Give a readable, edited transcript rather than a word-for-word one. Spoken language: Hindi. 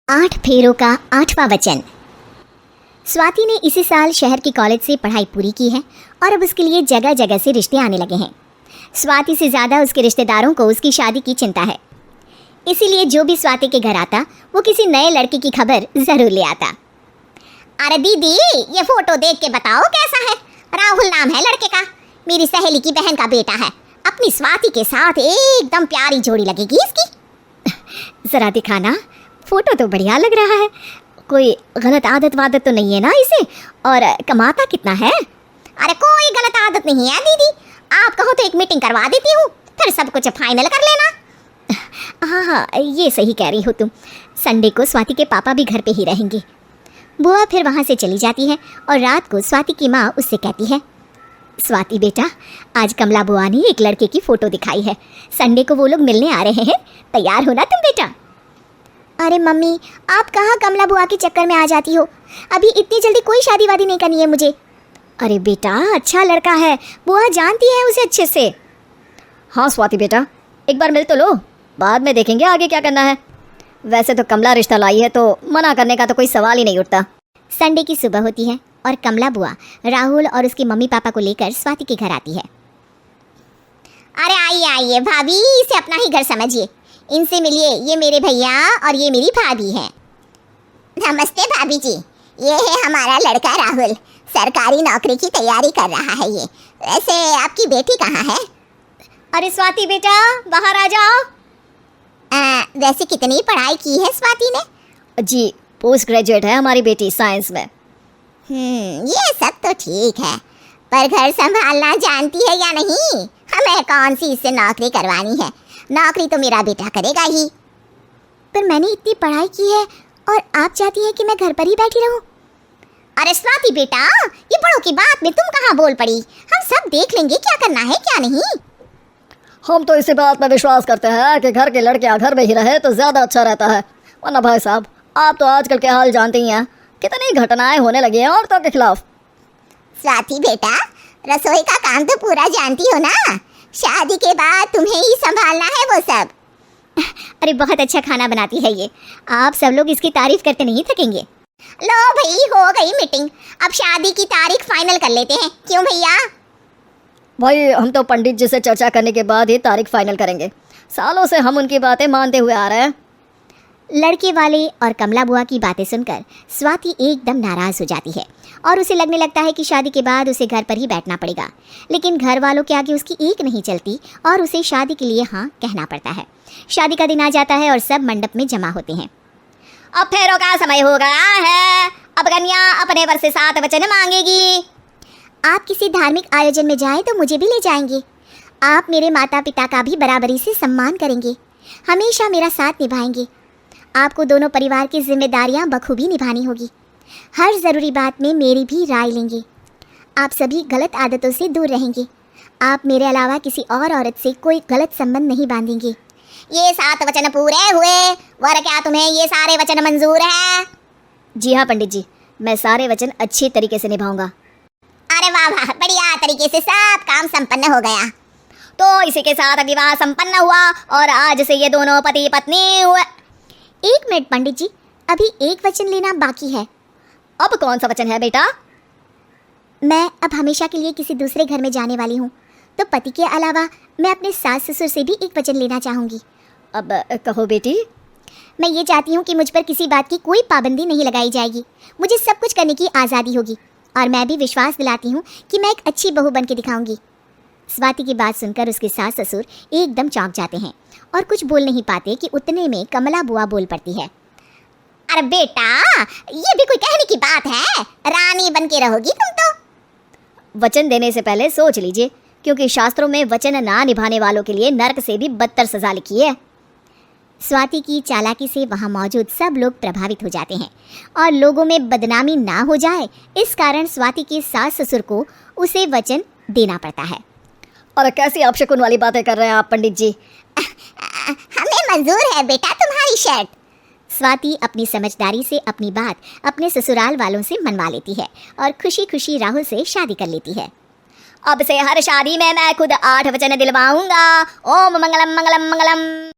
8 फेरों का 8वां वचन। स्वाति ने इसी साल शहर के कॉलेज से पढ़ाई पूरी की है और अब उसके लिए जगह जगह से रिश्ते आने लगे हैं। स्वाति से ज़्यादा उसके रिश्तेदारों को उसकी शादी की चिंता है, इसीलिए जो भी स्वाति के घर आता वो किसी नए लड़के की खबर ज़रूर ले आता। अरे दीदी, ये फोटो देख के बताओ कैसा है। राहुल नाम है लड़के का, मेरी सहेली की बहन का बेटा है। अपनी स्वाति के साथ एकदम प्यारी जोड़ी लगेगी इसकी। ज़रा दिखाना, फोटो तो बढ़िया लग रहा है। कोई गलत आदत वादत तो नहीं है ना इसे? और कमाता कितना है? अरे कोई गलत आदत नहीं है दीदी, आप कहो तो एक मीटिंग करवा देती हूँ, फिर सब कुछ फाइनल कर लेना। हाँ हाँ, ये सही कह रही हो तुम। संडे को स्वाति के पापा भी घर पे ही रहेंगे। बुआ फिर वहाँ से चली जाती है और रात को स्वाति की माँ उससे कहती है, स्वाति बेटा, आज कमला बुआ ने एक लड़के की फ़ोटो दिखाई है। संडे को वो लोग मिलने आ रहे हैं, तैयार हो ना तुम बेटा। अरे मम्मी, आप कहाँ कमला बुआ के चक्कर में आ जाती हो? अभी इतनी जल्दी कोई शादी वादी नहीं करनी है मुझे। अरे बेटा, अच्छा लड़का है, बुआ जानती है उसे अच्छे से। हाँ स्वाति बेटा, एक बार मिल तो लो, बाद में देखेंगे आगे क्या करना है। वैसे तो कमला रिश्ता लाई है तो मना करने का तो कोई सवाल ही नहीं उठता। संडे की सुबह होती है और कमला बुआ राहुल और उसके मम्मी पापा को लेकर स्वाति के घर आती है। अरे आइए आइए भाभी, इसे अपना ही घर समझिए, इनसे मिलिए, ये मेरे भैया और ये मेरी भाभी हैं। नमस्ते भाभी जी, ये है हमारा लड़का राहुल, सरकारी नौकरी की तैयारी कर रहा है ये। वैसे आपकी बेटी कहाँ है? अरे स्वाति बेटा, बाहर आ जाओ। वैसे कितनी पढ़ाई की है स्वाति ने? जी, पोस्ट ग्रेजुएट है हमारी बेटी साइंस में। ये सब तो ठीक है, पर घर संभालना जानती है या नहीं? हमें कौन सी इससे नौकरी करवानी है, नौकरी तो मेरा बेटा करेगा ही। पर मैंने इतनी पढ़ाई की है और आप चाहती हैं कि मैं घर पर ही बैठी रहूं? अरे स्वाति बेटा, ये बड़ों की बात में तुम कहाँ बोल पड़ी? हम सब देख लेंगे क्या करना है क्या नहीं। हम तो इसी बात पर विश्वास करते हैं कि घर के लड़के घर में ही रहे तो ज़्यादा अच्छा रहता है। वरना भाई साहब, आप तो आजकल के हाल जानते ही हैं, कितनी घटनाएं होने लगी हैं औरतों के खिलाफ। स्वाति बेटा, रसोई का काम तो पूरा जानती हो ना? शादी के बाद तुम्हें ही संभालना है वो सब। अरे बहुत अच्छा खाना बनाती है ये, आप सब लोग इसकी तारीफ करते नहीं थकेंगे। लो भाई, हो गई मीटिंग, अब शादी की तारीख फाइनल कर लेते हैं, क्यों भैया? भाई, हम तो पंडित जी से चर्चा करने के बाद ही तारीख फाइनल करेंगे। सालों से हम उनकी बातें मानते हुए आ रहे हैं। लड़के वाले और कमला बुआ की बातें सुनकर स्वाति एकदम नाराज़ हो जाती है और उसे लगने लगता है कि शादी के बाद उसे घर पर ही बैठना पड़ेगा। लेकिन घर वालों के आगे उसकी एक नहीं चलती और उसे शादी के लिए हाँ कहना पड़ता है। शादी का दिन आ जाता है और सब मंडप में जमा होते हैं। अब फेरों का समय हो गया है, अब कन्या अपने वर से 7 वचन मांगेगी। आप किसी धार्मिक आयोजन में जाएं तो मुझे भी ले जाएंगे। आप मेरे माता पिता का भी बराबरी से सम्मान करेंगे, हमेशा मेरा साथ निभाएंगे। आपको दोनों परिवार की जिम्मेदारियां बखूबी निभानी होगी। हर ज़रूरी बात में मेरी भी राय लेंगे। आप सभी गलत आदतों से दूर रहेंगे। आप मेरे अलावा किसी और औरत से कोई गलत संबंध नहीं बांधेंगे। ये 7 वचन पूरे हुए, वर क्या तुम्हें ये सारे वचन मंजूर है? जी हाँ पंडित जी, मैं सारे वचन अच्छी तरीके से निभाऊंगा। अरे वाह वाह, बढ़िया तरीके से सब काम संपन्न हो गया। तो इसी के साथ विवाह संपन्न हुआ और आज से ये दोनों पति पत्नी हुए। 1 मिनट पंडित जी, अभी एक वचन लेना बाकी है। अब कौन सा वचन है बेटा? मैं अब हमेशा के लिए किसी दूसरे घर में जाने वाली हूँ, तो पति के अलावा मैं अपने सास ससुर से भी एक वचन लेना चाहूँगी। अब कहो बेटी। मैं ये चाहती हूँ कि मुझ पर किसी बात की कोई पाबंदी नहीं लगाई जाएगी। मुझे सब कुछ करने की आज़ादी होगी और मैं भी विश्वास दिलाती हूँ कि मैं एक अच्छी बहू बन के दिखाऊँगी। स्वाति की बात सुनकर उसके सास ससुर एकदम चौंक जाते हैं और कुछ बोल नहीं पाते कि उतने में कमला बुआ बोल पड़ती है। अरे बेटा, ये भी कोई कहने की बात है? रानी बन के रहोगी तुम तो। वचन देने से पहले सोच लीजिए, क्योंकि शास्त्रों में वचन ना निभाने वालों के लिए नरक से भी बदतर सजा लिखी है। स्वाति की चालाकी से वहाँ मौजूद सब लोग प्रभावित हो जाते हैं और लोगों में बदनामी ना हो जाए, इस कारण स्वाति के सास ससुर को उसे वचन देना पड़ता है। और कैसी अपशकुन वाली बातें कर रहे हैं आप पंडित जी? हमें मंजूर है बेटा तुम्हारी शर्त। स्वाति अपनी समझदारी से अपनी बात अपने ससुराल वालों से मनवा लेती है और खुशी खुशी राहुल से शादी कर लेती है। अब से हर शादी में मैं खुद 8 वचन दिलवाऊंगा। ओम मंगलम मंगलम मंगलम।